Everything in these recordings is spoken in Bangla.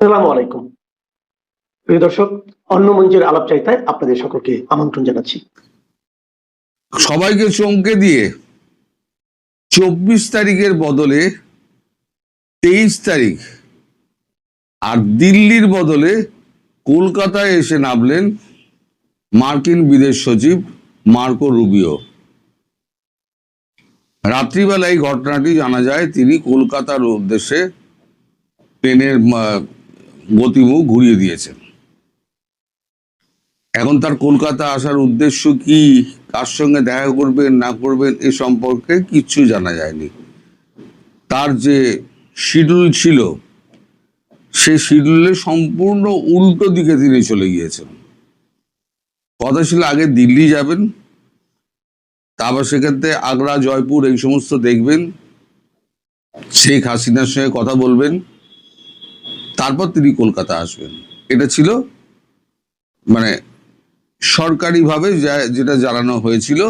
আসসালামু আলাইকুম। প্রিয় দর্শক, অন্য মঞ্চের আলাপচারিতায় আপনাদের সকলকে আমন্ত্রণ জানাচ্ছি। সবাইকে চমকে দিয়ে 24 তারিখের বদলে 23 তারিখ আর দিল্লির বদলে কলকাতায় এসে নামলেন মার্কিন বিদেশ সচিব মার্কো রুবিও। রাত্রিবেলা এই ঘটনাটি জানা যায়, তিনি কলকাতার উদ্দেশ্যে প্লেনের গতিমুখ ঘুরিয়ে দিয়েছেন। এখন তার কলকাতা আসার উদ্দেশ্য কি, কার সঙ্গে দেখা করবেন না করবেন এ সম্পর্কে কিচ্ছু জানা যায়নি। তার যে শিডিউল ছিল সেই শিডিউলে সম্পূর্ণ উল্টো দিকে তিনি চলে গিয়েছেন। কথা ছিল আগে দিল্লি যাবেন, তারপর সেক্ষেত্রে আগ্রা, জয়পুর এই সমস্ত দেখবেন, শেখ হাসিনার সঙ্গে কথা বলবেন, তারপর তিনি কলকাতা আসবেন। এটা ছিল মানে সরকারিভাবে যেটা জানানো হয়েছিল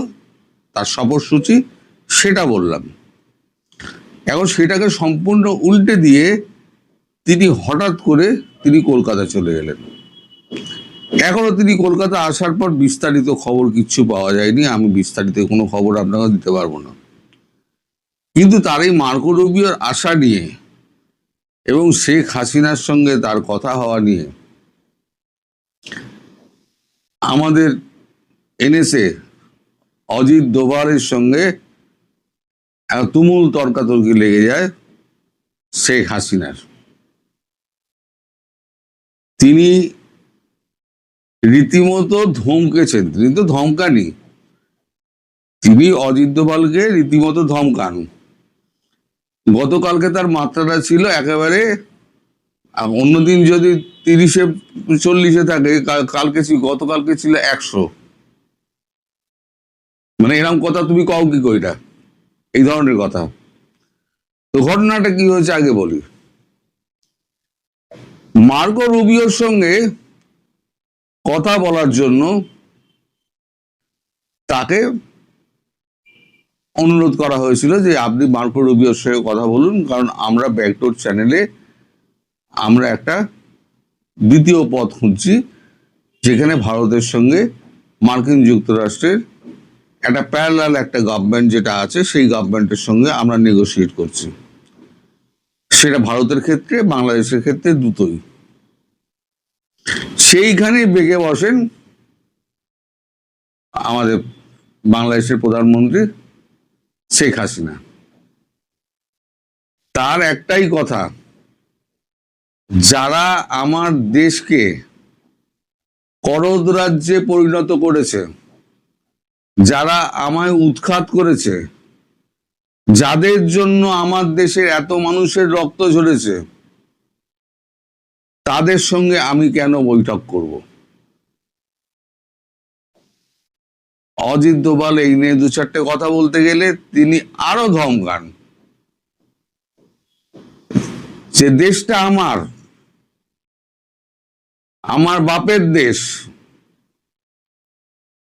তার সফরসূচি, সেটা বললাম। এখন সেটাকে সম্পূর্ণ উল্টে দিয়ে তিনি হঠাৎ করে তিনি কলকাতা চলে গেলেন। এখনো তিনি কলকাতা আসার পর বিস্তারিত খবর কিচ্ছু পাওয়া যায়নি, আমি বিস্তারিত কোনো খবর আপনাকে দিতে পারবো না। কিন্তু তার এই মার্কো রুবিওর আশা নিয়ে এবং শেখ হাসিনার সঙ্গে তার কথা হওয়া নিয়ে আমাদের এনএসএ অজিত দোভালের সঙ্গে তুমুল তর্কাতর্কি লেগে যায় শেখ হাসিনার। তিনি রীতিমতো ধমকেছেন, তিনি তো ধমকানি, তিনি অজিত দোভালকে রীতিমতো ধমকান। গতকালকে তার মাত্রাটা ছিল একেবারে, অন্যদিন যদি 30-40 থাকে, গতকালকে ছিল 100। মানে এরকম কথা তুমি কও কি কইটা, এই ধরনের কথা। তো ঘটনাটা কি হয়েছে আগে বলি। মার্কো রুবিওর সঙ্গে কথা বলার জন্য তাকে অনুরোধ করা হয়েছিল যে আপনি মার্কো রুবিওর সঙ্গে কথা বলুন, কারণ আমরা ব্যাকডোর চ্যানেলে আমরা একটা দ্বিতীয় পথ খুঁজছি, যেখানে ভারতের সঙ্গে মার্কিন যুক্তরাষ্ট্রের একটা প্যারালাল একটা গভর্নমেন্ট যেটা আছে, সেই গভর্নমেন্টের সঙ্গে আমরা নেগোসিয়েট করছি। সেটা ভারতের ক্ষেত্রে, বাংলাদেশের ক্ষেত্রে দুটোই। সেইখানে বেগে বসেন আমাদের বাংলাদেশের প্রধানমন্ত্রী শেখ হাসিনা। তার একটাই কথা, যারা আমার দেশকে করদ রাজ্যে পরিণত করেছে, যারা আমায় উৎখাত করেছে, যাদের জন্য আমার দেশের এত মানুষের রক্ত ঝরেছে, তাদের সঙ্গে আমি কেন বৈঠক করব? অজিত দোভাল এই নিয়ে 2-4টে কথা বলতে গেলে তিনি আরো ধমকান যে দেশটা আমার বাপের দেশ,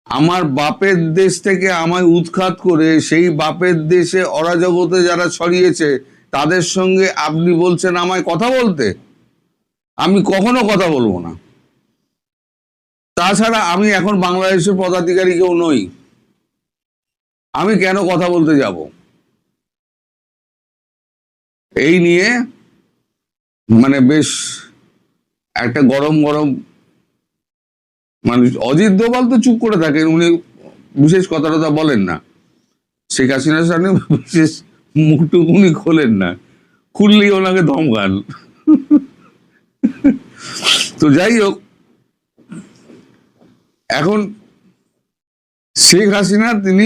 আমার বাপের দেশ থেকে আমায় উৎখাত করে সেই বাপের দেশে অরাজকতা যারা ছড়িয়েছে তাদের সঙ্গে আপনি বলছেন আমায় কথা বলতে? আমি কখনো কথা বলবো না। তাছাড়া আমি এখন বাংলাদেশের পদাধিকারী কেউ নই, আমি কেন কথা বলতে যাব? এই নিয়ে মানে বেশ একটা গরম মানে অজিত দোভাল তো চুপ করে থাকেন, উনি বিশেষ কথা বলেন না। শেখ হাসিনার সামনে বিশেষ মুখটুক উনি খোলেন না, খুললেই ওনাকে ধমকান। তো যাই হোক, এখন শেখ হাসিনা তিনি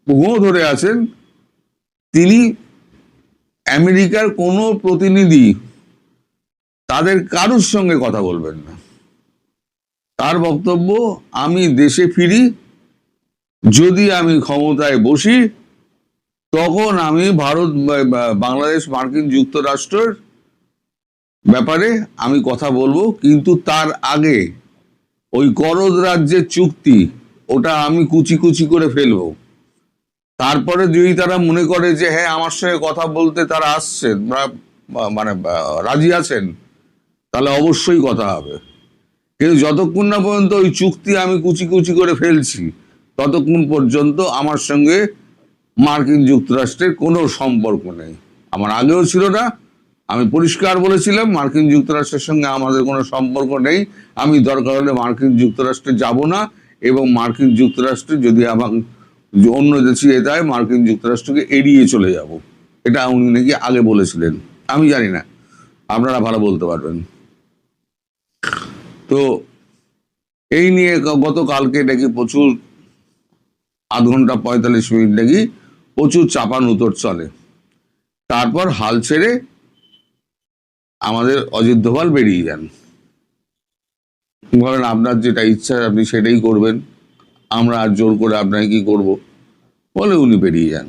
ভুয়ো ধরে আছেন, তিনি আমেরিকার কোনো প্রতিনিধি তাদের কারুর সঙ্গে কথা বলবেন না। তার বক্তব্য, আমি দেশে ফিরি, যদি আমি ক্ষমতায় বসি তখন আমি বাংলাদেশ মার্কিন যুক্তরাষ্ট্রের ব্যাপারে আমি কথা বলবো, কিন্তু তার আগে ওই করদ রাজ্যের চুক্তি ওটা আমি কুচি কুচি করে ফেলবো। তারপরে যদি তারা মনে করে যে হ্যাঁ আমার সঙ্গে কথা বলতে তারা আসছেন, মানে রাজি আছেন, তাহলে অবশ্যই কথা হবে। কিন্তু যতক্ষণ না পর্যন্ত ওই চুক্তি আমি কুচি কুচি করে ফেলছি, ততক্ষণ পর্যন্ত আমার সঙ্গে মার্কিন যুক্তরাষ্ট্রের কোনো সম্পর্ক নেই। আমার আগেও ছিল না। আমি পরিষ্কার বলেছিলাম মার্কিন যুক্তরাষ্ট্রের সঙ্গে আমাদের কোনো সম্পর্ক নেই। আমি দরকার হলে মার্কিন যুক্তরাষ্ট্রে যাব না, এবং মার্কিন যুক্তরাষ্ট্রে যদি আমার অন্য দেশে যেতে হয় মার্কিন যুক্তরাষ্ট্রকে এড়িয়ে চলে যাব। এটা উনি নাকি আগে বলেছিলেন, আমি জানি না, আপনারা ভালো বলতে পারবেন। তো এই নিয়ে গতকালকে নাকি প্রচুর, আধ ঘন্টা 45 মিনিট নাকি প্রচুর চাপান উতর চলে। তারপর হাল ছেড়ে আমাদের অজিত দোভাল বেরিয়ে যান, বলেন আপনার যেটা ইচ্ছা আপনি সেটাই করবেন, আমরা আর জোর করে আপনাকে কি করব, বলে উনি বেরিয়ে যান।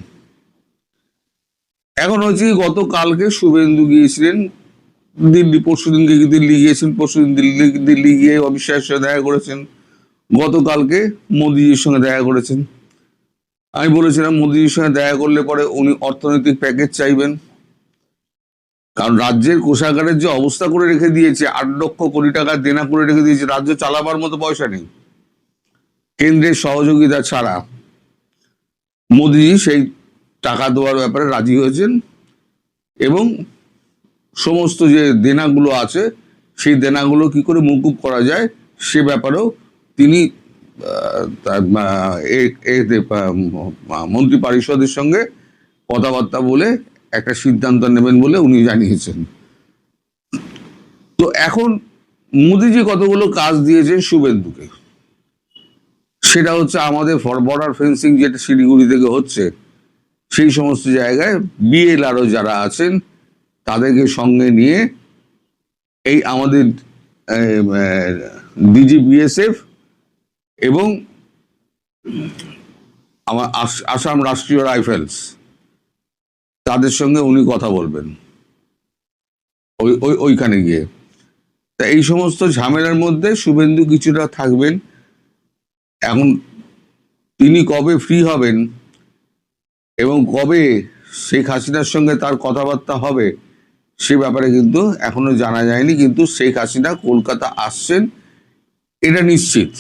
এখন হচ্ছে গতকালকে শুভেন্দু গিয়েছিলেন দিল্লি, পরশুদিনকে দিল্লি গিয়েছেন, পরশুদিন দিল্লি গিয়ে অমিত শাহের সঙ্গে দেখা করেছেন, গতকালকে মোদিজির সঙ্গে দেখা করেছেন। আমি বলেছিলাম মোদিজির সঙ্গে দেখা করলে পরে উনি অর্থনৈতিক প্যাকেজ চাইবেন, কারণ রাজ্যের কোষাগারের যে অবস্থা করে রেখে দিয়েছে, 8 লক্ষ কোটি টাকা দেনা করে রেখে দিয়েছে, রাজ্য চালাবার মতো পয়সা নেই কেন্দ্রের সহযোগিতা ছাড়া। মোদিজি সেই টাকা দেওয়ার ব্যাপারে রাজি হয়েছেন, এবং সমস্ত যে দেনাগুলো আছে সেই দেনাগুলো কি করে মকুব করা যায় সে ব্যাপারেও তিনি মন্ত্রী পরিষদের সঙ্গে কথাবার্তা বলে একটা সিদ্ধান্ত নেবেন বলে উনি জানিয়েছেন। তো এখন মোদিজি কতগুলো কাজ দিয়েছেন শুভেন্দুকে, সেটা হচ্ছে আমাদের বর্ডার ফেন্সিং যেটা শিলিগুড়ি থেকে হচ্ছে, সেই সমস্ত জায়গায় বিএলআরও যারা আছেন তাদেরকে সঙ্গে নিয়ে এই আমাদের ডিজিবিএসএফ এবং আমার আসাম রাষ্ট্রীয় রাইফেলস, তাদের সঙ্গে উনি কথা বলবেন ওইখানে গিয়ে। তা এই সমস্ত ঝামেলার মধ্যে শুভেন্দু কিছুটা থাকবেন। এখন তিনি কবে ফ্রি হবেন এবং কবে শেখ হাসিনার সঙ্গে তার কথাবার্তা হবে সে ব্যাপারে কিন্তু এখনো জানা যায়নি, কিন্তু শেখ হাসিনা কলকাতা আসছেন এটা নিশ্চিত।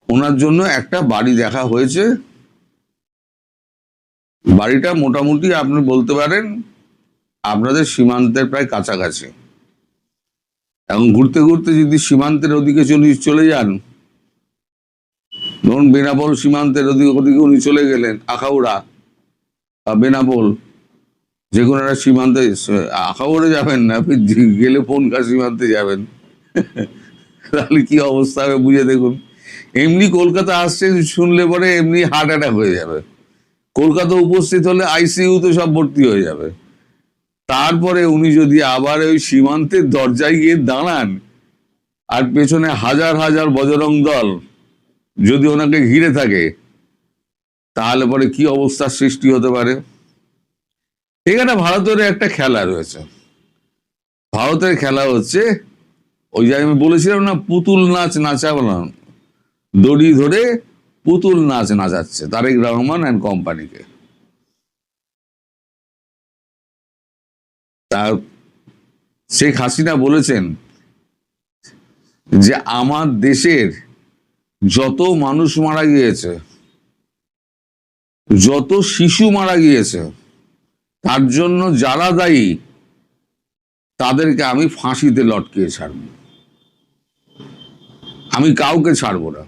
ওনার জন্য একটা বাড়ি দেখা হয়েছে, বাড়িটা মোটামুটি আপনি বলতে পারেন আপনাদের সীমান্তের প্রায় কাছাকাছি। এখন ঘুরতে ঘুরতে যদি সীমান্তের ওদিকে চলে যান, ধরুন বেনাপোল সীমান্তের ওদিকে উনি চলে গেলেন, আখাউড়া বা বেনাপোল, যে কোনো একটা সীমান্তে, আখাউড়ে যাবেন না, আপনি গেলে ফোনকা সীমান্তে যাবেন, তাহলে কি অবস্থা হবে বুঝে দেখুন। এমনি কলকাতা আসছে শুনলে পরে এমনি হার্ট অ্যাটাক হয়ে যাবে। কলকাতা উপস্থিত হলে আইসিইউতে সব ভর্তি হয়ে যাবে। তারপরে উনি যদি আবার ওই সীমান্তের দরজায় গিয়ে দাঁড়ান, আর পেছনে হাজার হাজার বজরং দল যদি ওনাকে ঘিরে থাকে, তাহলে পরে কি অবস্থার সৃষ্টি হতে পারে। এখানে ভারতের একটা খেলা রয়েছে। ভারতের খেলা হচ্ছে ওই যে আমি বলেছিলাম না, পুতুল নাচ নাচাবলাম, দড়ি ধরে পুতুল নাচ নাচাচ্ছে তারেক রহমান অ্যান্ড কোম্পানিকে। তা শেখ হাসিনা বলেছেন যে আমার দেশের যত মানুষ মারা গিয়েছে, যত শিশু মারা গিয়েছে, তার জন্য যারা দায়ী তাদেরকে আমি ফাঁসিতে লটকিয়ে ছাড়ব, আমি কাউকে ছাড়বো না।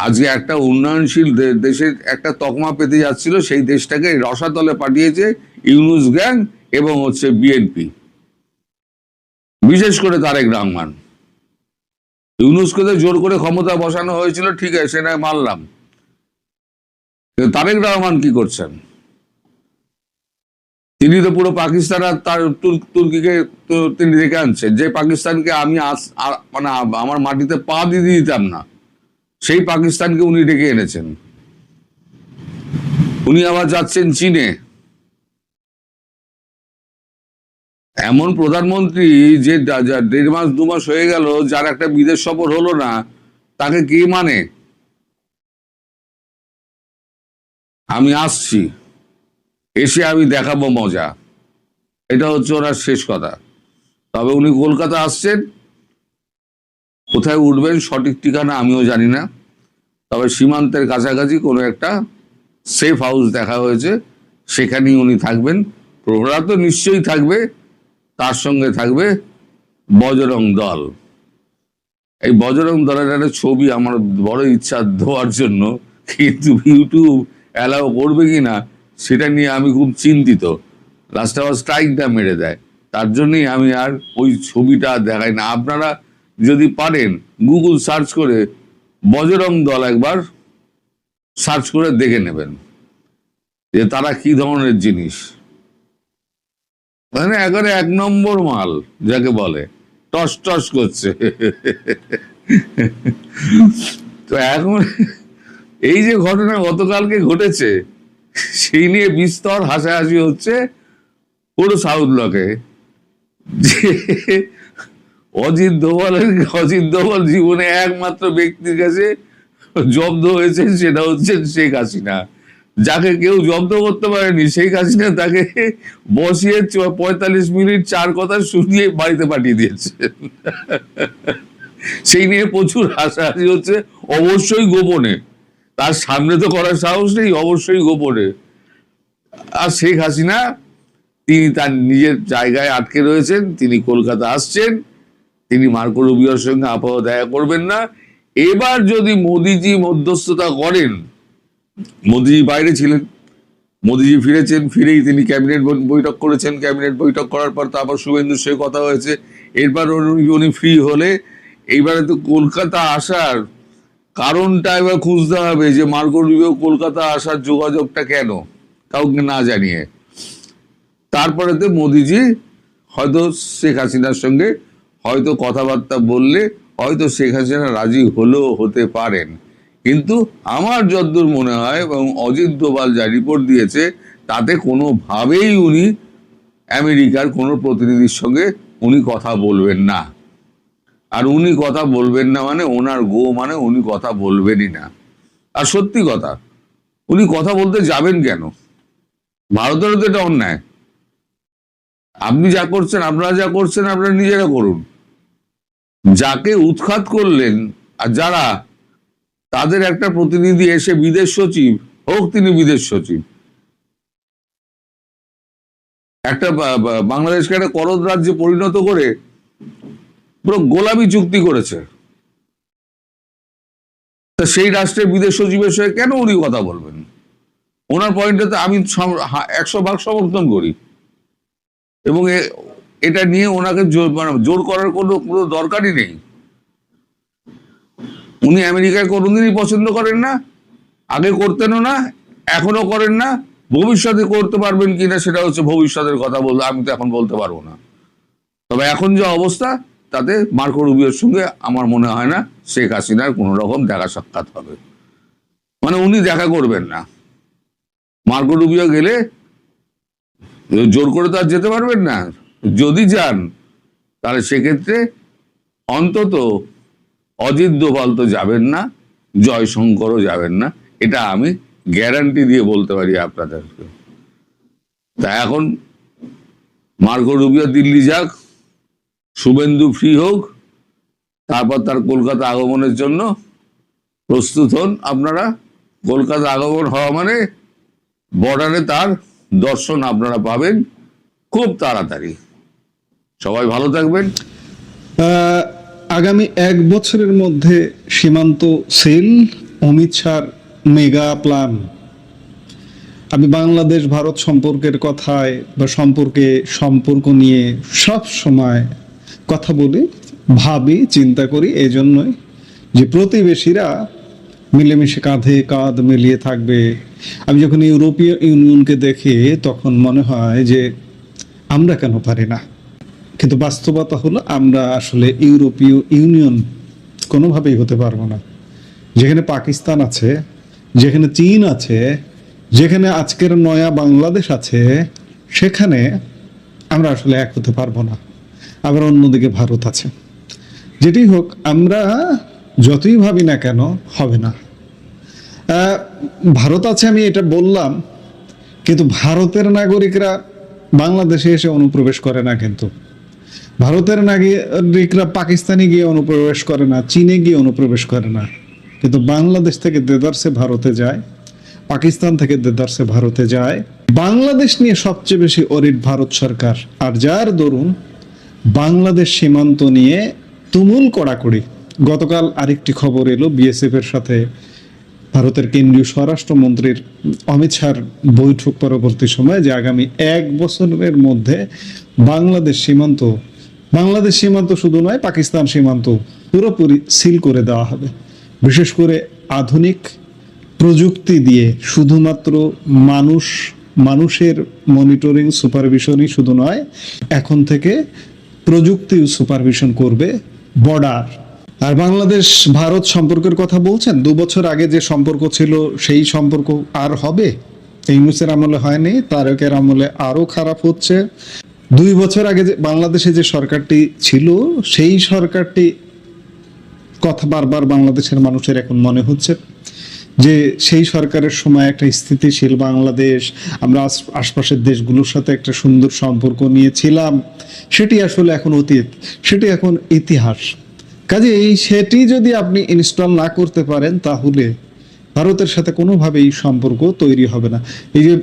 আজকে একটা উন্নয়নশীল দেশের একটা তকমা পেতে যাচ্ছিল, সেই দেশটাকে রসাতলে পাঠিয়েছে ইউনূস গ্যাং এবং হচ্ছে বিএনপি, বিশেষ করে তারেক রহমান। ইউনূসকে তো জোর করে ক্ষমতা বসানো হয়েছিল, ঠিক আছে, সেটা মানলাম, কিন্তু তারেক রহমান কি করছেন? তিনি তো পুরো পাকিস্তান আর তার তুর্কিকে তিনি রেখে আনছেন, যে পাকিস্তানকে আমি মানে আমার মাটিতে পা দিয়ে দিতাম না, সেই পাকিস্তানকে উনি ডেকে এনেছেন। উনি আবার যাচ্ছেন চীনে। এমন প্রধানমন্ত্রী যে 1.5 মাস 2 মাস হয়ে গেল, যার একটা বিদেশ সফর হলো না, তাকে কে মানে? আমি আসছি, এসে আমি দেখাবো মজা, এটা হচ্ছে ওনার শেষ কথা। তবে উনি কলকাতা আসছেন, কোথায় উঠবেন সঠিক ঠিকানা আমিও জানি না, তবে সীমান্তের কাছাকাছি কোনো একটা সেফ হাউস দেখা হয়েছে, সেখানেই উনি থাকবেন। প্রহরা তো নিশ্চয়ই থাকবে, তার সঙ্গে থাকবে বজরং দল। এই বজরং দলের একটা ছবি আমার বড় ইচ্ছা দেওয়ার জন্য, কিন্তু ইউটিউব অ্যালাউ করবে কিনা সেটা নিয়ে আমি খুব চিন্তিত। লাস্টে আবার স্ট্রাইকটা মেরে দেয়, তার জন্যই আমি আর ওই ছবিটা দেখাই না। আপনারা যদি পারেন গুগল সার্চ করে বজরং দল একবার সার্চ করে দেখে নেবেন যে তারা কি ধরনের জিনিস। মানে একেবারে 1 নম্বর মাল যাকে বলে, টস টস করছে। তো এখন এই যে ঘটনা গতকালকে ঘটেছে, সেই নিয়ে বিস্তর হাসাহাসি হচ্ছে পুরো সাউথ ব্লকে, যে অজিত দোভাল জীবনে একমাত্র ব্যক্তির কাছে জব্দ হয়েছে, সেটা হচ্ছে শেখ হাসিনা। যাকে কেউ জব্দ করতে পারেনি, শেখ হাসিনা তাকে বসিয়ে 45 মিনিট 4 কথা শুনিয়ে বাড়িতে পাঠিয়ে দিয়েছে। সেই নিয়ে প্রচুর হাসাহাসি হচ্ছে, অবশ্যই গোপনে, তার সামনে তো করার সাহস নেই, অবশ্যই গোপনে। আর শেখ হাসিনা তিনি তার নিজের জায়গায় আটকে রয়েছেন, তিনি কলকাতা আসছেন, তিনি মার্কো রুবিওর সঙ্গে আপাতত দেখা করবেন না। এবার যদি মোদিজি মধ্যস্থতা করেন, মোদিজি বাইরে ছিলেন, মোদিজি ফিরেছেন, ফিরেই তিনি ক্যাবিনেট বৈঠক করেছেন, ক্যাবিনেট বৈঠক করার পর তারপর শুভেন্দুর সঙ্গে কথা হয়েছে, এরপর উনি ফ্রি হলে এইবারে তো কলকাতা আসার কারণটা এবার খুঁজতে হবে, যে মার্কো রুবিও কলকাতা আসার যোগাযোগটা কেন, কাউকে না জানিয়ে। তারপরে তো মোদিজি হয়তো শেখ হাসিনার সঙ্গে হয়তো কথাবার্তা বললে হয়তো শেখ হাসিনা রাজি হলেও হতে পারেন। কিন্তু আমার যতদূর মনে হয়, এবং অজিত দোভাল যা রিপোর্ট দিয়েছে, তাতে কোনোভাবেই উনি আমেরিকার কোনো প্রতিনিধির সঙ্গে উনি কথা বলবেন না। আর উনি কথা বলবেন না মানে ওনার মানে উনি কথা বলবেনই না। আর সত্যি কথা, উনি কথা বলতে যাবেন কেন? ভারতেরও তো এটা অন্যায়। আপনি যা করছেন, আপনারা যা করছেন, আপনারা নিজেরা করুন। যাকে উৎখাত করলেন আর যারা, তাদের একটা প্রতিনিধি এসে বিদেশ সচিব হোক, তিনি বিদেশ সচিব, একটা বাংলাদেশকে একটা করদ রাজ্যে পরিণত করে পুরো গোলামি চুক্তি করেছে। তা সেই রাষ্ট্রের বিদেশ সচিবের সঙ্গে কেন উনি কথা বলবেন? ওনার পয়েন্টটাতে আমি 100% সমর্থন করি, এবং এটা নিয়ে ওনাকে জোর করার কোনো দরকারই নেই। উনি আমেরিকায় কোনোদিনই পছন্দ করেন না, আগে করতেনও না, এখনো করেন না, ভবিষ্যতে করতে পারবেন কিনা সেটা হচ্ছে ভবিষ্যতের কথা, আমি তো এখন বলতে পারবো না। তবে এখন যে অবস্থা, তাতে মার্কো রুবিওর সঙ্গে আমার মনে হয় না শেখ হাসিনার কোনো রকম দেখা সাক্ষাৎ হবে। মানে উনি দেখা করবেন না। মার্কো রুবিও গেলে জোর করে তো আর যেতে পারবেন না। যদি যান তাহলে সেক্ষেত্রে অন্তত অজিত দোভাল তো যাবেন না, জয়শঙ্করও যাবেন না, এটা আমি গ্যারান্টি দিয়ে বলতে পারি আপনাদেরকে। তা এখন মার্কো রুবিও দিল্লি যাক, শুভেন্দু ফ্রি হোক, তারপর তার কলকাতা আগমনের জন্য প্রস্তুত হন আপনারা। কলকাতা আগমন হওয়া মানে বর্ডারে তার দর্শন আপনারা পাবেন খুব তাড়াতাড়ি। সবাই ভালো থাকবেন। আগামী 1 বছরের মধ্যে সীমান্ত সেল, অমিত শাহর মেগা প্ল্যান। আমি বাংলাদেশ ভারত সম্পর্কের কথায় বা সম্পর্ক নিয়ে সব সময় কথা বলি, ভাবি, চিন্তা করি, এই জন্যই যে প্রতিবেশীরা মিলেমিশে কাঁধে কাঁধ মিলিয়ে থাকবে। আমি যখন ইউরোপীয় ইউনিয়নকে দেখি তখন মনে হয় যে আমরা কেন পারি না, কিন্তু বাস্তবতা হলো আমরা আসলে ইউরোপীয় ইউনিয়ন কোনোভাবেই হতে পারবো না। যেখানে পাকিস্তান আছে, যেখানে চীন আছে, যেখানে আজকের নয়া বাংলাদেশ আছে, সেখানে আমরা আসলে এক হতে পারবো না। আবার অন্যদিকে ভারত আছে। যেটি হোক, আমরা যতই ভাবি না কেন হবে না। ভারত আছে আমি এটা বললাম, কিন্তু ভারতের নাগরিকরা বাংলাদেশে এসে অনুপ্রবেশ করে না। কিন্তু ভারতের নাগরিকরা পাকিস্তানে গিয়ে অনুপ্রবেশ করে না, চীনে গিয়ে অনুপ্রবেশ করে না, কিন্তু বাংলাদেশ থেকে দেদারসে ভারতে যায়, পাকিস্তান থেকে দেদারসে ভারতে যায়। বাংলাদেশ নিয়ে সবচেয়ে বেশি অরিড ভারত সরকার, আর যার দরুন বাংলাদেশ সীমান্ত নিয়ে তুমুল কড়াকড়ি। গতকাল আরেকটি খবর এলো বিএসএফ এর সাথে ভারতের কেন্দ্রীয় স্বরাষ্ট্রমন্ত্রীর অমিত শাহর বৈঠক পরবর্তী সময়ে যে আগামী 1 বছরের মধ্যে বাংলাদেশ সীমান্ত শুধু নয়, পাকিস্তান সীমান্ত পুরোপুরি সিল করে দেওয়া হবে। বিশেষ করে আধুনিক প্রযুক্তি দিয়ে শুধুমাত্র মানুষের মনিটরিং সুপারভিশনই শুধু নয়, এখন থেকে প্রযুক্তি সুপারভিশন করবে বর্ডার। আর বাংলাদেশ ভারত সম্পর্কের কথা বলছেন, 2 বছর আগে যে সম্পর্ক ছিল সেই সম্পর্ক আর হবে? ইউনূসের আমলে হয়নি, তারেকের আমলে আরো খারাপ হচ্ছে। 2 বছর আগে যে বাংলাদেশে যে সরকারটি ছিল সেই সরকারটি কথা বারবার বাংলাদেশের মানুষের এখন মনে হচ্ছে যে সেই সরকারের সময় একটা স্থিতিশীল বাংলাদেশ, আমরা আশপাশের দেশগুলোর সাথে একটা সুন্দর সম্পর্ক নিয়েছিলাম, সেটি আসলে এখন অতীত, সেটি এখন ইতিহাস। কাজেই সেটি যদি আপনি ইনস্টল না করতে পারেন তাহলে ভারতের সাথে কোনোভাবেই সম্পর্ক তৈরি হবে না। এই যে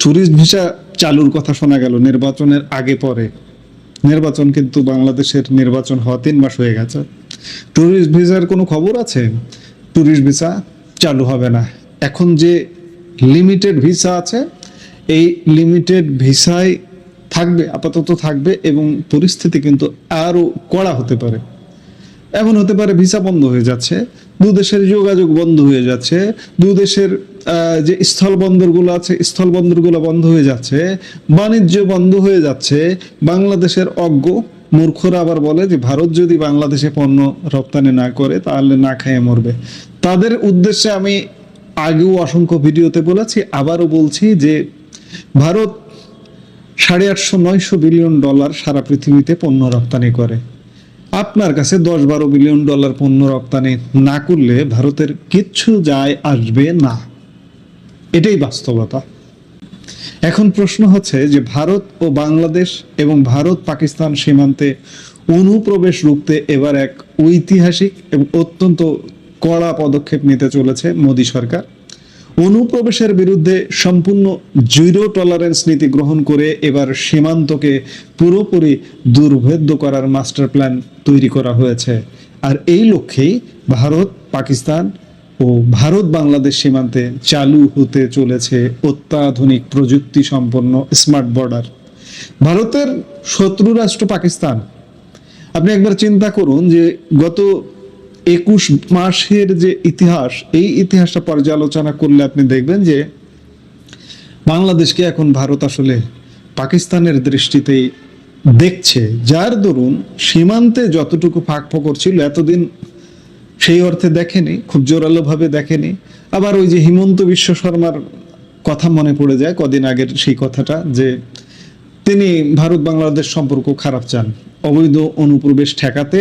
ট্যুরিস্ট ভিসা চালুর কথা শোনা গেল নির্বাচনের আগে পরে, নির্বাচন কিন্তু বাংলাদেশের নির্বাচন হওয়া 3 মাস হয়ে গেছে, ট্যুরিস্ট ভিসার কোনো খবর আছে? ট্যুরিস্ট ভিসা চালু হবে না। এখন যে লিমিটেড ভিসা আছে, এই লিমিটেড ভিসায় থাকবে, আপাতত থাকবে, এবং পরিস্থিতি কিন্তু আরো কড়া হতে পারে। এমন হতে পারে ভিসা বন্ধ হয়ে যাচ্ছে, 2 দেশের যোগাযোগ বন্ধ হয়ে যাচ্ছে, 2 দেশের যে স্থলবন্দরগুলো আছে স্থলবন্দরগুলো বন্ধ হয়ে যাচ্ছে, বাণিজ্য বন্ধ হয়ে যাচ্ছে। বাংলাদেশের অজ্ঞ মূর্খরা আবার বলে যে ভারত যদি বাংলাদেশে পণ্য রপ্তানি না করে তাহলে না খেয়ে মরবে। তাদের উদ্দেশ্যে আমি আগেও অসংখ্য ভিডিওতে বলেছি, আবারও বলছি যে ভারত $850-900 বিলিয়ন সারা পৃথিবীতে পণ্য রপ্তানি করে। আপনার কাছে $10-12 বিলিয়ন পণ্য রপ্তানি না করলে ভারতের কিচ্ছু যায় আসবে না, এটাই বাস্তবতা। এখন প্রশ্ন হচ্ছে যে ভারত ও বাংলাদেশ এবং ভারত পাকিস্তান সীমান্তে অনুপ্রবেশ রুখতে এবার এক ঐতিহাসিক এবং অত্যন্ত কড়া পদক্ষেপ নিতে চলেছে মোদী সরকার। অনুপ্রবেশের বিরুদ্ধে সম্পূর্ণ জিরো টলারেন্স নীতি গ্রহণ করে এবার সীমান্তকে পুরোপুরি দুর্ভেদ্য করার মাস্টার প্ল্যান তৈরি করা হয়েছে। আর এই লক্ষ্যেই ভারত পাকিস্তান ও ভারত বাংলাদেশ সীমান্তে চালু হতে চলেছে অত্যাধুনিক প্রযুক্তি সম্পন্ন স্মার্ট বর্ডার। ভারতের শত্রু রাষ্ট্র পাকিস্তান, আপনি একবার চিন্তা করুন যে গত 21 মাসের যে ইতিহাস, এই ইতিহাসটা পর্যালোচনা করলে আপনি দেখবেন যে বাংলাদেশকে এখন ভারত আসলে পাকিস্তানের দৃষ্টিতেই দেখছে, যার দরুন সীমান্তে যতটুকু ফাঁক ফোকর ছিল এতদিন সেই অর্থে দেখেনি, খুব জোরালো ভাবে দেখেনি। আবার ওই যে হিমন্ত বিশ্ব শর্মার কথা মনে পড়ে যায় কদিন আগের সেই কথাটা, যে তিনি ভারত বাংলাদেশ সম্পর্ক খারাপ চান, অবৈধ অনুপ্রবেশ ঠেকাতে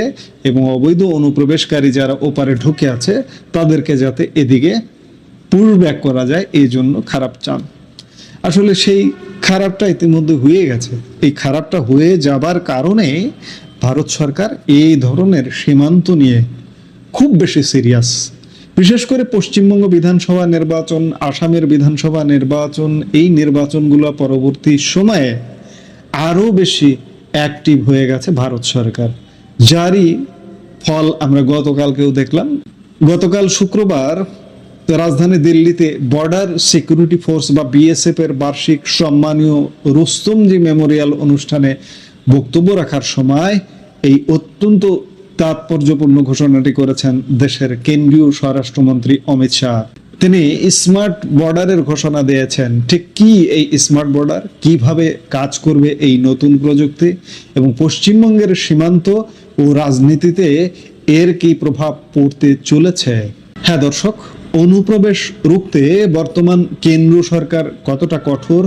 এবং অবৈধ অনুপ্রবেশকারী যারা ওপারে ঢুকে আছে তাদেরকে যাতে এদিকে পুশ ব্যাক করা যায় এই জন্য খারাপ চান। আসলে সেই খারাপটা ইতিমধ্যে হয়ে গেছে। এই খারাপটা হয়ে যাবার কারণে ভারত সরকার এই ধরনের সীমান্ত নিয়ে খুব বেশি সিরিয়াস। বিশেষ করে পশ্চিমবঙ্গ বিধানসভা নির্বাচন, আসামের বিধানসভা নির্বাচন, এই নির্বাচনগুলো পরবর্তী সময়ে আরো বেশি অ্যাক্টিভ হয়ে গেছে ভারত সরকার, যারই ফল আমরা গতকালকেও দেখলাম। গতকাল শুক্রবার রাজধানী দিল্লিতে বর্ডার সিকিউরিটি ফোর্স বা বিএসএফ এর বার্ষিক সম্মানীয় রুস্তমজি মেমোরিয়াল অনুষ্ঠানে বক্তব্য রাখার সময় এই অত্যন্ত তাৎপর্যপূর্ণ ঘোষণাটি করেছেন দেশের কেন্দ্রীয় স্বরাষ্ট্রমন্ত্রী অমিত শাহ। তিনি স্মার্ট বর্ডারের ঘোষণা দিয়েছেন। ঠিক কি এই স্মার্ট বর্ডার, কিভাবে কাজ করবে এই নতুন প্রযুক্তি, এবং পশ্চিমবঙ্গের সীমান্ত ও রাজনীতিতে এর কি প্রভাব পড়তে চলেছে। হ্যাঁ দর্শক, অনুপ্রবেশ রুখতে বর্তমান কেন্দ্র সরকার কতটা কঠোর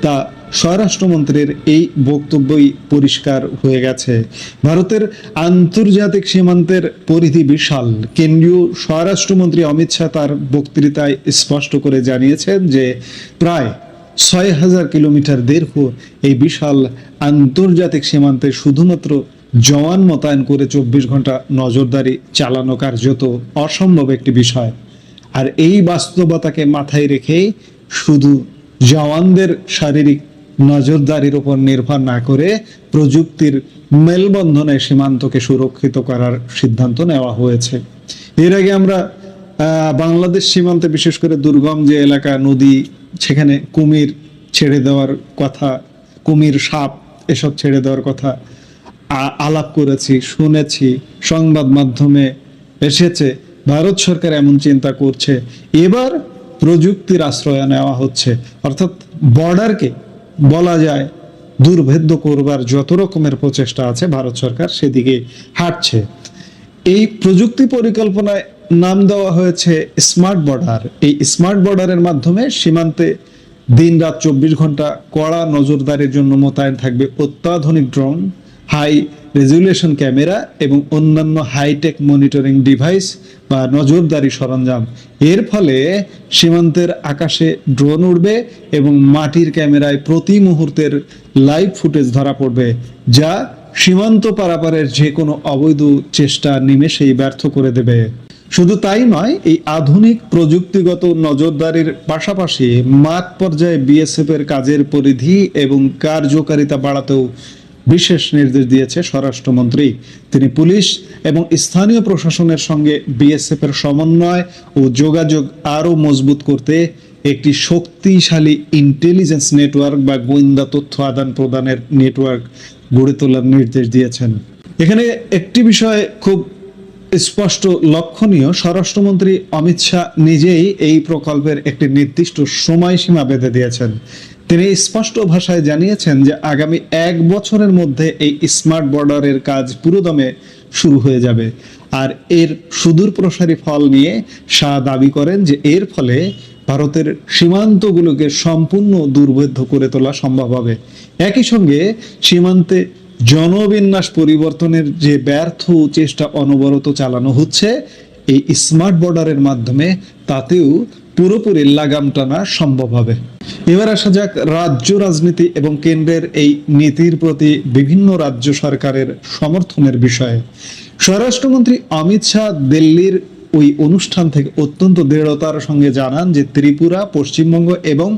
তা স্বরাষ্ট্রমন্ত্রীর এই বক্তব্যই পরিষ্কার হয়ে গেছে। ভারতের আন্তর্জাতিক সীমান্তের পরিধি বিশাল। কেন্দ্রীয় স্বরাষ্ট্রমন্ত্রী অমিত শাহ তার বক্তৃতায় স্পষ্ট করে জানিয়েছেন যে প্রায় 6000 কিলোমিটার দীর্ঘ এই বিশাল আন্তর্জাতিক সীমান্তে শুধুমাত্র জওয়ান মোতায়েন করে 24 ঘন্টা নজরদারি চালানো কার্যত অসম্ভব একটি বিষয়। আর এই বাস্তবতাকে মাথায় রেখেই শুধু জওয়ানদের শারীরিক নজরদারির উপর নির্ভর না করে প্রযুক্তির মেলবন্ধনে সীমান্তকে সুরক্ষিত করার সিদ্ধান্ত নেওয়া হয়েছে। এর আগে আমরা বাংলাদেশ সীমান্তে বিশেষ করে দুর্গম যে এলাকা, নদী, সেখানে কুমির ছেড়ে দেওয়ার কথা, কুমির, সাপ এসব ছেড়ে দেওয়ার কথা আলাপ করেছি, শুনেছি, সংবাদ মাধ্যমে এসেছে। ভারত সরকার এমন চিন্তা করছে, এবার প্রযুক্তির আশ্রয় নেওয়া হচ্ছে, অর্থাৎ বর্ডারকে বলা যায় দুর্ভেদ্য করবার যত রকমের প্রচেষ্টা আছে ভারত সরকার সেদিকে হাঁটছে। এই প্রযুক্তি পরিকল্পনায় নাম দেওয়া হয়েছে স্মার্ট বর্ডার। এই স্মার্ট বর্ডারের মাধ্যমে সীমান্তে দিন রাত 24 ঘন্টা কড়া নজরদারির জন্য মোতায়েন থাকবে অত্যাধুনিক ড্রোন, হাই রেজুলেশন ক্যামেরা এবং অন্যান্য হাইটেক মনিটরিং ডিভাইস বা নজরদারি সরঞ্জাম। এর ফলে সীমান্তের আকাশে ড্রোন উড়বে এবং মাটির ক্যামেরায় প্রতি মুহূর্তের লাইভ ফুটেজ ধরা পড়বে, যা সীমান্ত পারাপারের যে কোনো অবৈধ চেষ্টা নিমেষেই ব্যর্থ করে দেবে। শুধু তাই নয়, এই আধুনিক প্রযুক্তিগত নজরদারির পাশাপাশি মাঠ পর্যায়ে বিএসএফ এর কাজের পরিধি এবং কার্যকারিতা বাড়াতেও বিশেষ নির্দেশ দিয়েছে স্বরাষ্ট্রমন্ত্রী। তিনি পুলিশ এবং স্থানীয় প্রশাসনের সঙ্গে বিএসএফ এর সমন্বয় ও যোগাযোগ আরও মজবুত করতে একটি শক্তিশালী ইন্টেলিজেন্স নেটওয়ার্ক বা গোয়েন্দা তথ্য আদান প্রদানের নেটওয়ার্ক গড়ে তোলার নির্দেশ দিয়েছেন। এখানে একটি বিষয় খুব স্পষ্ট লক্ষণীয়, স্বরাষ্ট্রমন্ত্রী অমিত শাহ নিজেই এই প্রকল্পের একটি নির্দিষ্ট সময়সীমা বেঁধে দিয়েছেন। তিনি স্পষ্ট ভাষায় জানিয়েছেন যে আগামী 1 বছরের মধ্যে এই স্মার্ট বর্ডারের কাজ পুরোদমে শুরু হয়ে যাবে। আর এর সুদূর প্রসারী ফল নিয়ে শাহ দাবি করেন যে এর ফলে ভারতের সীমান্তগুলোকে সম্পূর্ণ দুর্ভেদ্য করে তোলা সম্ভব হবে। একই সঙ্গে সীমান্তে জনবিন্যাস পরিবর্তনের যে ব্যর্থ চেষ্টা অনবরত চালানো হচ্ছে, এই স্মার্ট বর্ডারের মাধ্যমে তাতেও পুরোপুরি লাগাম টানা সম্ভব হবে। এবার আসা যাক রাজ্য রাজনীতি এবং কেন্দ্রের এই নীতির প্রতি বিভিন্ন রাজ্য সরকারের সমর্থনের বিষয়ে। স্বরাষ্ট্রমন্ত্রী অমিত শাহ দিল্লির ওই অনুষ্ঠান থেকে অত্যন্ত দৃঢ়তার সঙ্গে জানান যে ত্রিপুরা, পশ্চিমবঙ্গ এবং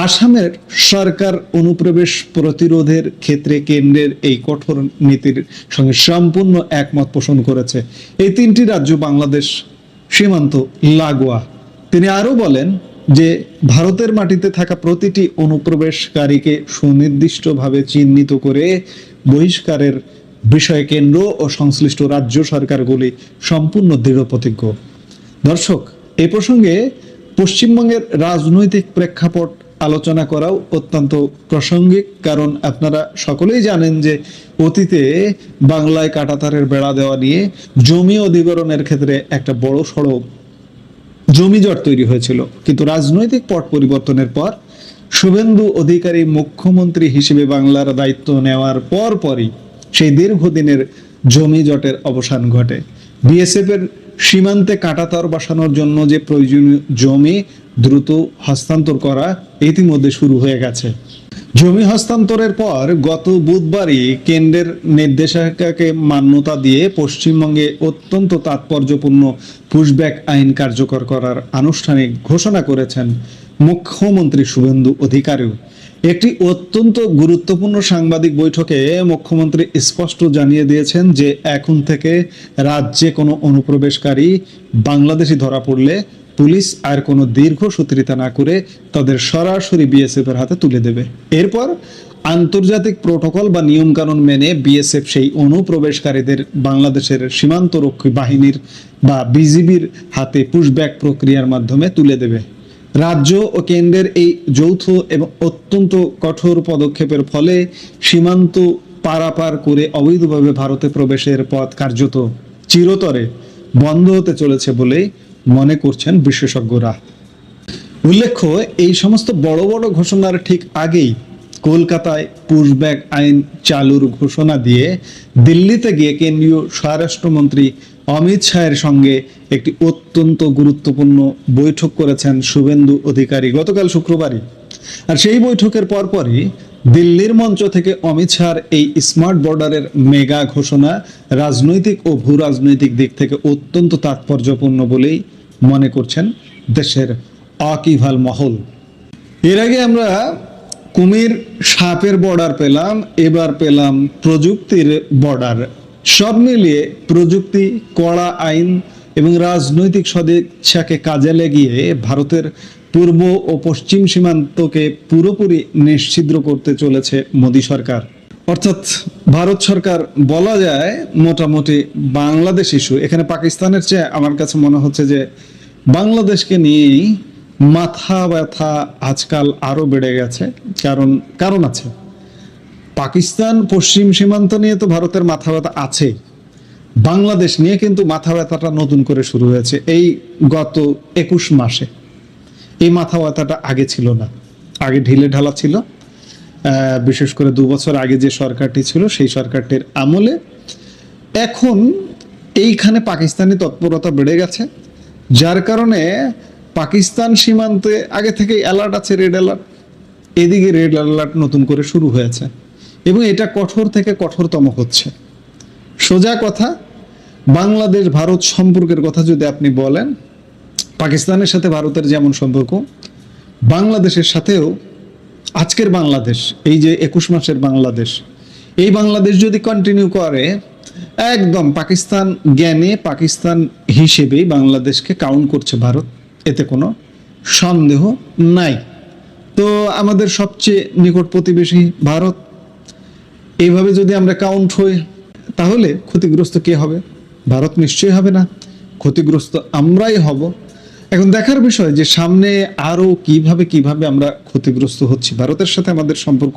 আসামের সরকার অনুপ্রবেশ প্রতিরোধের ক্ষেত্রে কেন্দ্রের এই কঠোর নীতির সঙ্গে সম্পূর্ণ একমত পোষণ করেছে। এই 3টি রাজ্য বাংলাদেশ সীমান্ত লাগোয়া। তিনি আরো বলেন যে ভারতের মাটিতে থাকা প্রতিটি অনুপ্রবেশকারীকে সুনির্দিষ্টভাবে চিহ্নিত করে বহিষ্কারের বিষয়ে কেন্দ্র ও সংশ্লিষ্ট রাজ্য সরকারগুলি সম্পূর্ণ দৃঢ় প্রতিজ্ঞ। দর্শক, এই প্রসঙ্গে পশ্চিমবঙ্গের রাজনৈতিক প্রেক্ষাপট আলোচনা করাও অত্যন্ত প্রাসঙ্গিক, কারণ আপনারা সকলেই জানেন যে অতীতে বাংলায় কাঁটাতারের বেড়া দেওয়া নিয়ে জমি অধিগ্রহণের ক্ষেত্রে একটা বড় সড়ো জমিজট তৈরি হয়েছিল। কিন্তু রাজনৈতিক পট পরিবর্তনের পর শুভেন্দু অধিকারী মুখ্যমন্ত্রী হিসেবে বাংলার দায়িত্ব নেওয়ার পরই সেই দীর্ঘদিনের জমিজটের অবসান ঘটে। বিএসএফ এর সীমান্তে কাঁটাতার বসানোর জন্য যে প্রয়োজনীয় জমি দ্রুত হস্তান্তর করা ইতিমধ্যে শুরু হয়ে গেছে। জমি হস্তান্তরের পর গত বুধবারই কেন্দ্রের নির্দেশিকাকে মান্যতা দিয়ে পশ্চিমবঙ্গে অত্যন্ত তাৎপর্যপূর্ণ পুশব্যাক আইন কার্যকর করার আনুষ্ঠানিক ঘোষণা করেছেন মুখ্যমন্ত্রী শুভেন্দু অধিকারী। একটি অত্যন্ত গুরুত্বপূর্ণ সাংবাদিক বৈঠকে মুখ্যমন্ত্রী স্পষ্ট জানিয়ে দিয়েছেন যে এখন থেকে রাজ্যে কোনো অনুপ্রবেশকারী বাংলাদেশি ধরা পড়লে পুলিশ আর কোনো দীর্ঘসূত্রিতা না করে তাদের সরাসরি বিএসএফ এর হাতে তুলে দেবে। এরপর আন্তর্জাতিক প্রোটোকল বা নিয়মকানুন মেনে বিএসএফ সেই অনুপ্রবেশকারীদের বাংলাদেশের সীমান্তরক্ষী বাহিনীর বা বিজিবির হাতে পুশব্যাক প্রক্রিয়ার মাধ্যমে তুলে দেবে। রাজ্য ও কেন্দ্রের এই যৌথ এবং অত্যন্ত কঠোর পদক্ষেপের ফলে সীমান্ত পারাপার করে অবৈধভাবে ভারতে প্রবেশের পথ কার্যত চিরতরে বন্ধ হতে চলেছে বলে মনে করছেন বিশেষজ্ঞরা। উল্লেখ্য, এই সমস্ত বড় বড় ঘোষণার ঠিক আগেই কলকাতায় পুশব্যাক আইন চালুর ঘোষণা দিয়ে দিল্লিতে গিয়ে কেন্দ্রীয় স্বরাষ্ট্রমন্ত্রী অমিত শাহের সঙ্গে একটি অত্যন্ত গুরুত্বপূর্ণ বৈঠক করেছেন শুভেন্দু অধিকারী গতকাল শুক্রবারই। আর সেই বৈঠকের পরপরই দিল্লির মঞ্চ থেকে অমিত শাহর এই স্মার্ট বর্ডারের মেগা ঘোষণা রাজনৈতিক ও ভূ রাজনৈতিক দিক থেকে অত্যন্ত তাৎপর্যপূর্ণ বলেই মনে করছেন দেশের ওয়াকিবহাল মহল। এর আগে আমরা কুমির সাপের বর্ডার পেলাম, এবার পেলাম প্রযুক্তির বর্ডার। সব মিলিয়ে প্রযুক্তি, কড়া আইন এবং রাজনৈতিক সদিচ্ছাকে কাজে লাগিয়ে ভারতের পূর্ব ও পশ্চিম সীমান্তকে পুরোপুরি নিশ্ছিদ্র করতে চলেছে মোদী সরকার। অর্থাৎ ভারত সরকার বলা যায় মোটামুটি বাংলাদেশ ইস্যু, এখানে পাকিস্তানের চেয়ে আমার কাছে মনে হচ্ছে যে বাংলাদেশকে নিয়েই মাথা ব্যথা আজকাল আরো বেড়ে গেছে। কারণ আছে, পাকিস্তান পশ্চিম সীমান্ত নিয়ে তো ভারতের মাথা ব্যথা আছে, বাংলাদেশ নিয়ে কিন্তু মাথা ব্যথাটা নতুন করে শুরু হয়েছে এই গত 21 মাসে। এই মাথা ব্যথাটা আগে ছিল না, আগে ঢিলে ঢালা ছিল, বিশেষ করে 2 বছর আগে যে সরকারটি ছিল সেই সরকারটির আমলে। এখন এইখানে পাকিস্তানি তৎপরতা বেড়ে গেছে, যার কারণে পাকিস্তান সীমান্তে আগে থেকে অ্যালার্ট আছে, রেড অ্যালার্ট, এদিকে রেড অ্যালার্ট নতুন করে শুরু হয়েছে এবং এটা কঠোর থেকে কঠোরতম হচ্ছে। সোজা কথা, বাংলাদেশ ভারত সম্পর্কের কথা যদি আপনি বলেন, পাকিস্তানের সাথে ভারতের যেমন সম্পর্ক, বাংলাদেশের সাথেও আজকের বাংলাদেশ, এই যে 21 মাসের বাংলাদেশ, এই বাংলাদেশ যদি কন্টিনিউ করে, একদম পাকিস্তান জ্ঞানে পাকিস্তান হিসেবেই বাংলাদেশকে কাউন্ট করছে ভারত, এতে কোনো সন্দেহ নাই। তো আমাদের সবচেয়ে নিকট প্রতিবেশী ভারত, এইভাবে যদি আমরা কাউন্ট হই তাহলে ক্ষতিগ্রস্ত কে হবে? ভারত নিশ্চয়ই হবে না, ক্ষতিগ্রস্ত আমরাই হব। এখন দেখার বিষয় যে সামনে আরো কিভাবে আমরা ক্ষতিগ্রস্ত হচ্ছি। ভারতের সাথে আমাদের সম্পর্ক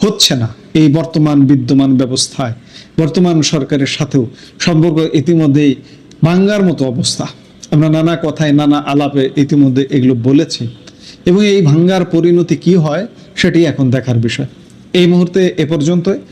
হচ্ছে না এই বর্তমান বিদ্যমান ব্যবস্থায়, বর্তমান সরকারের সাথেও সম্পর্ক ইতিমধ্যেই ভাঙ্গার মতো অবস্থা। আমরা নানা কথায় নানা আলাপে ইতিমধ্যে এগুলো বলেছি এবং এই ভাঙ্গার পরিণতি কি হয় সেটি এখন দেখার বিষয়। এই মুহূর্তে এ পর্যন্ত।